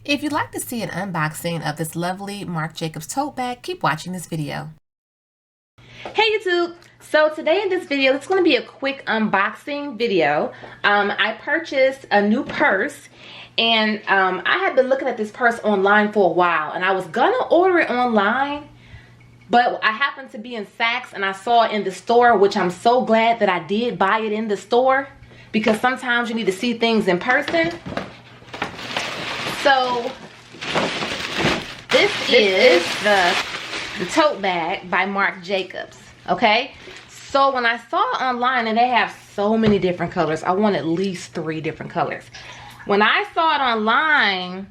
If you'd like to see an unboxing of this lovely Marc Jacobs tote bag, keep watching this video. Hey YouTube! So today in this video, it's going to be a quick unboxing video. I purchased a new purse, and I had been looking at this purse online for a while, and I was gonna order it online, but I happened to be in FAUX and I saw it in the store, which I'm so glad that I did buy it in the store, because sometimes you need to see things in person. So this is the tote bag by Marc Jacobs. Okay, so when I saw it online, and they have so many different colors, I want at least 3 different colors. When I saw it online,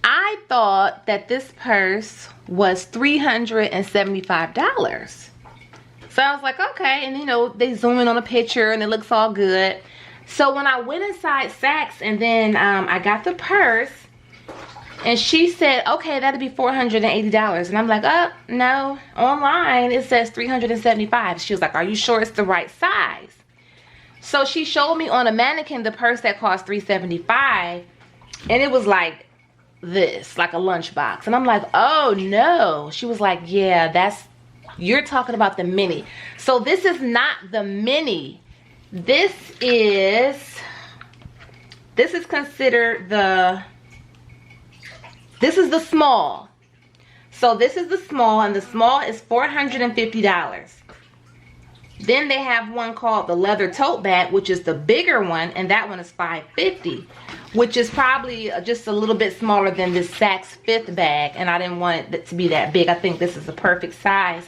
I thought that this purse was $375. So I was like, okay, and you know, they zoom in on a picture and it looks all good. So when I went inside FAUX and then I got the purse, and she said, okay, that'll be $480. And I'm like, oh, no, online it says $375. She was like, are you sure it's the right size? So she showed me on a mannequin the purse that cost $375, and it was like this, like a lunchbox. And I'm like, oh no. She was like, yeah, you're talking about the mini. So this is not the mini. This is considered this is the small. So this is the small, and the small is $450. Then they have one called the leather tote bag, which is the bigger one, and that one is $550, which is probably just a little bit smaller than this FAUX 5th bag, and I didn't want it to be that big. I think this is the perfect size,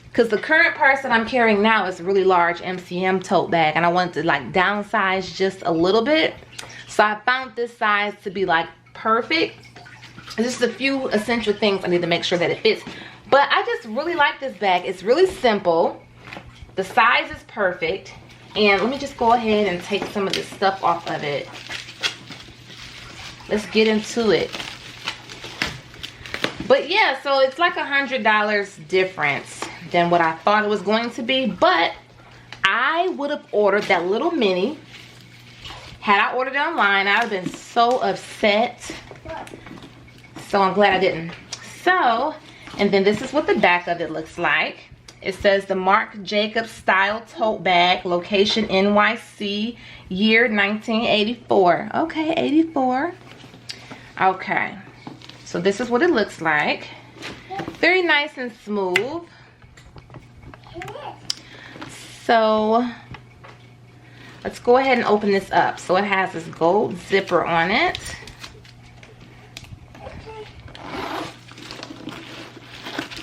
because the current purse that I'm carrying now is a really large MCM tote bag, and I wanted to like downsize just a little bit. So I found this size to be like perfect. There's just a few essential things I need to make sure that it fits. But I just really like this bag. It's really simple. The size is perfect. And let me just go ahead and take some of this stuff off of it. Let's get into it. But yeah, so it's like $100 difference than what I thought it was going to be. But I would have ordered that little mini. Had I ordered it online, I would have been so upset. So I'm glad I didn't. So, and then this is what the back of it looks like. It says the Marc Jacobs style tote bag, location NYC, year 1984. Okay, 84. Okay, so this is what it looks like. Very nice and smooth. So let's go ahead and open this up. So it has this gold zipper on it.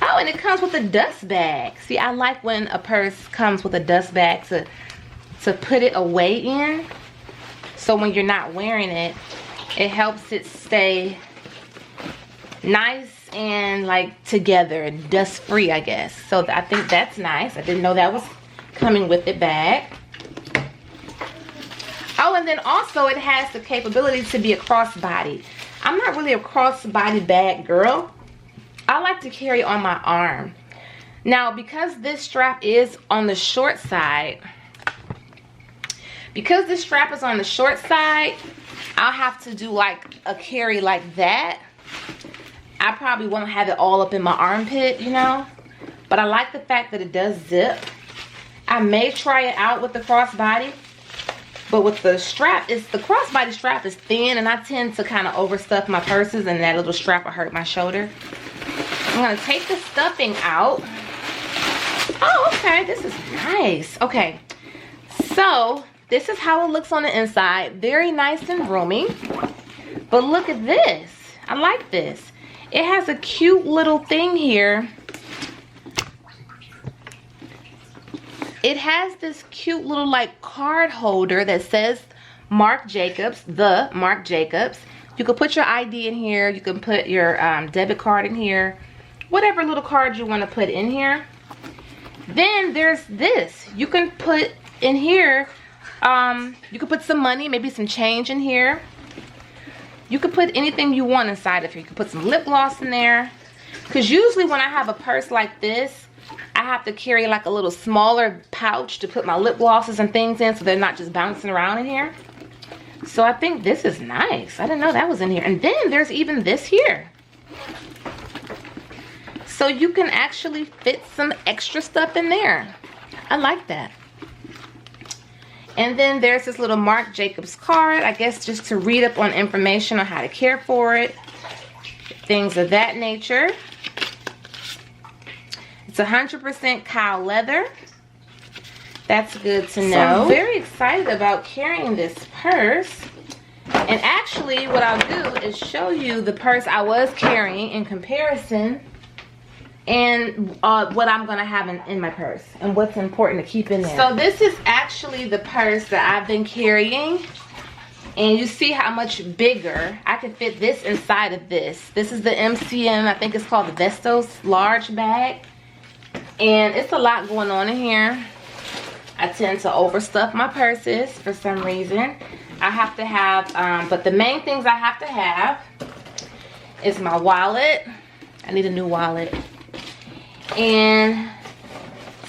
Oh, and it comes with a dust bag. See, I like when a purse comes with a dust bag to put it away in. So when you're not wearing it, it helps it stay nice and like together and dust free, I guess. So I think that's nice. I didn't know that was coming with the bag. Oh, and then also it has the capability to be a crossbody. I'm not really a crossbody bag girl. I like to carry on my arm. Now, because this strap is on the short side, I'll have to do like a carry like that. I probably won't have it all up in my armpit, you know, but I like the fact that it does zip. I may try it out with the crossbody, but with the strap, the crossbody strap is thin, and I tend to kind of overstuff my purses, and that little strap will hurt my shoulder. I'm gonna take the stuffing out. Oh, okay, this is nice. Okay, so this is how it looks on the inside. Very nice and roomy. But look at this. I like this. It has a cute little thing here. It has this cute little like card holder that says Marc Jacobs, the Marc Jacobs. You can put your ID in here. You can put your debit card in here. Whatever little card you want to put in here. Then there's this. You can put in here, you can put some money, maybe some change in here. You can put anything you want inside of here. You can put some lip gloss in there. Because usually when I have a purse like this, I have to carry like a little smaller pouch to put my lip glosses and things in, so they're not just bouncing around in here. So I think this is nice. I didn't know that was in here. And then there's even this here. So you can actually fit some extra stuff in there. I like that. And then there's this little Marc Jacobs card, I guess just to read up on information on how to care for it. Things of that nature. It's 100% cow leather. That's good to know. So I'm very excited about carrying this purse. And actually what I'll do is show you the purse I was carrying in comparison, and what I'm gonna have in my purse and what's important to keep in there. So this is actually the purse that I've been carrying, and you see how much bigger I can fit this inside of this. This is the MCM, I think it's called the Vestos large bag, and it's a lot going on in here. I tend to overstuff my purses for some reason. I have to have, but the main things I have to have is my wallet. I need a new wallet. And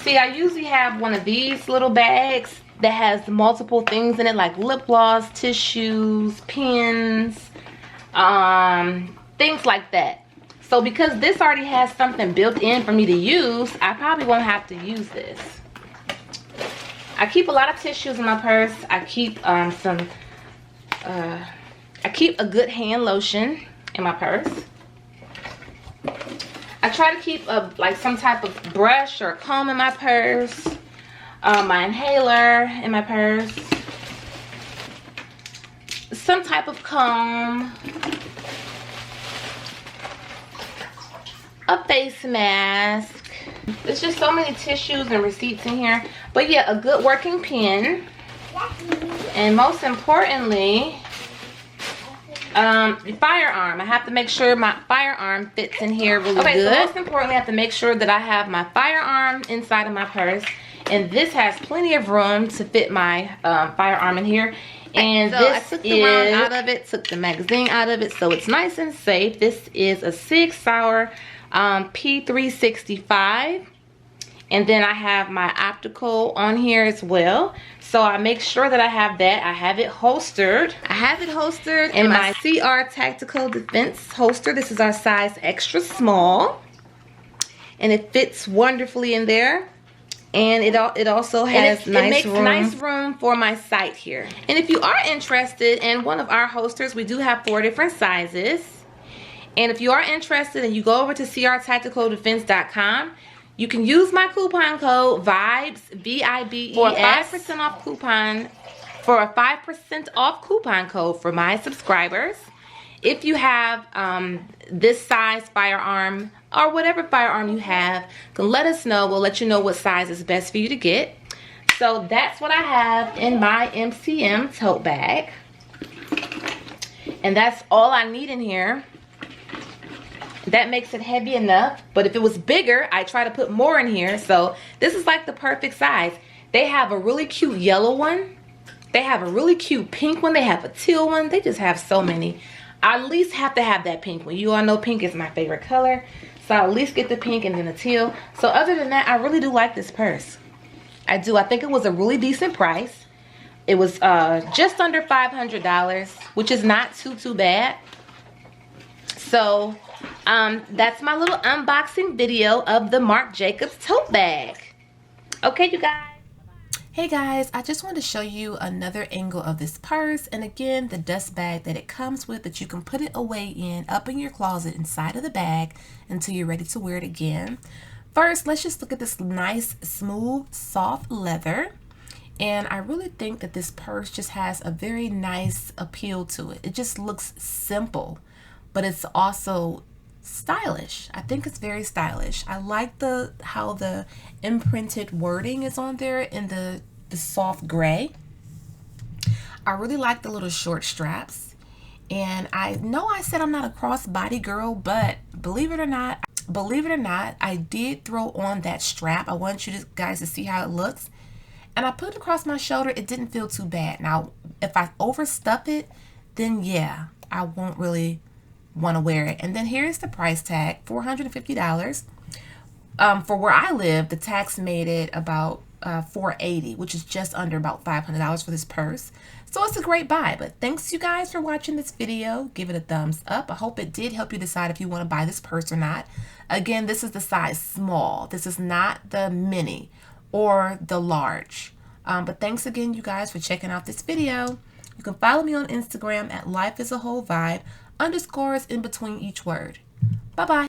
see, I usually have one of these little bags that has multiple things in it, like lip gloss, tissues, pens, things like that. So because this already has something built in for me to use, I probably won't have to use this. I keep a lot of tissues in my purse. I keep I keep a good hand lotion in my purse. I try to keep like some type of brush or comb in my purse. My inhaler in my purse. Some type of comb. A face mask. There's just so many tissues and receipts in here. But yeah, a good working pen. And most importantly, the firearm. I have to make sure my firearm fits in here really good. So most importantly, I have to make sure that I have my firearm inside of my purse. And this has plenty of room to fit my firearm in here. And so this I took the round out of it, took the magazine out of it, so it's nice and safe. This is a Sig Sauer P365. And then I have my optical on here as well. So I make sure that I have that. I have it holstered. I have it holstered in my CR Tactical Defense holster. This is our size extra small. And it fits wonderfully in there. And it also has nice room for my sight here. And if you are interested in one of our holsters, we do have 4 different sizes. And if you are interested and you go over to crtacticaldefense.com, you can use my coupon code VIBES, V-I-B-E-S, for a 5% off coupon, for a 5% off coupon code for my subscribers. If you have this size firearm or whatever firearm you have, can let us know. We'll let you know what size is best for you to get. So that's what I have in my MCM tote bag. And that's all I need in here. That makes it heavy enough, but if it was bigger, I try to put more in here. So this is like the perfect size. They have a really cute yellow one. They have a really cute pink one. They have a teal one. They just have so many. I at least have to have that pink one. You all know pink is my favorite color. So I'll at least get the pink and then the teal. So other than that, I really do like this purse. I do. I think it was a really decent price. It was just under $500, which is not too bad. So that's my little unboxing video of the Marc Jacobs tote bag. Okay, you guys. Hey guys, I just wanted to show you another angle of this purse, and again the dust bag that it comes with, that you can put it away in up in your closet inside of the bag until you're ready to wear it again. First, let's just look at this nice smooth soft leather, and I really think that this purse just has a very nice appeal to it. It just looks simple, but it's also stylish. I think it's very stylish. I like how the imprinted wording is on there in the soft gray. I really like the little short straps, and I know I said I'm not a crossbody girl, but believe it or not, I did throw on that strap. I want you guys to see how it looks, and I put it across my shoulder. It didn't feel too bad. Now if I overstuff it, then yeah, I won't really want to wear it. And then here's the price tag, $450. For where I live, the tax made it about $480, which is just under about $500 for this purse. So it's a great buy. But thanks you guys for watching this video. Give it a thumbs up. I hope it did help you decide if you want to buy this purse or not. Again, this is the size small. This is not the mini or the large. But thanks again, you guys, for checking out this video. You can follow me on Instagram at lifeisawholevibe, underscores in between each word. Bye-bye.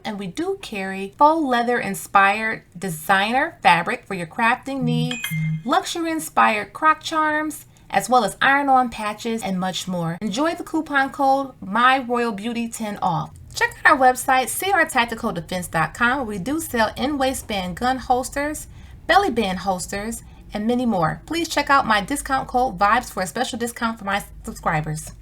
And we do carry faux leather inspired designer fabric for your crafting needs, luxury inspired croc charms, as well as iron-on patches and much more. Enjoy the coupon code MyRoyalBeauty10 off. Check out our website, crtacticaldefense.com, where we do sell in-waistband gun holsters, belly band holsters, and many more. Please check out my discount code VIBES for a special discount for my subscribers.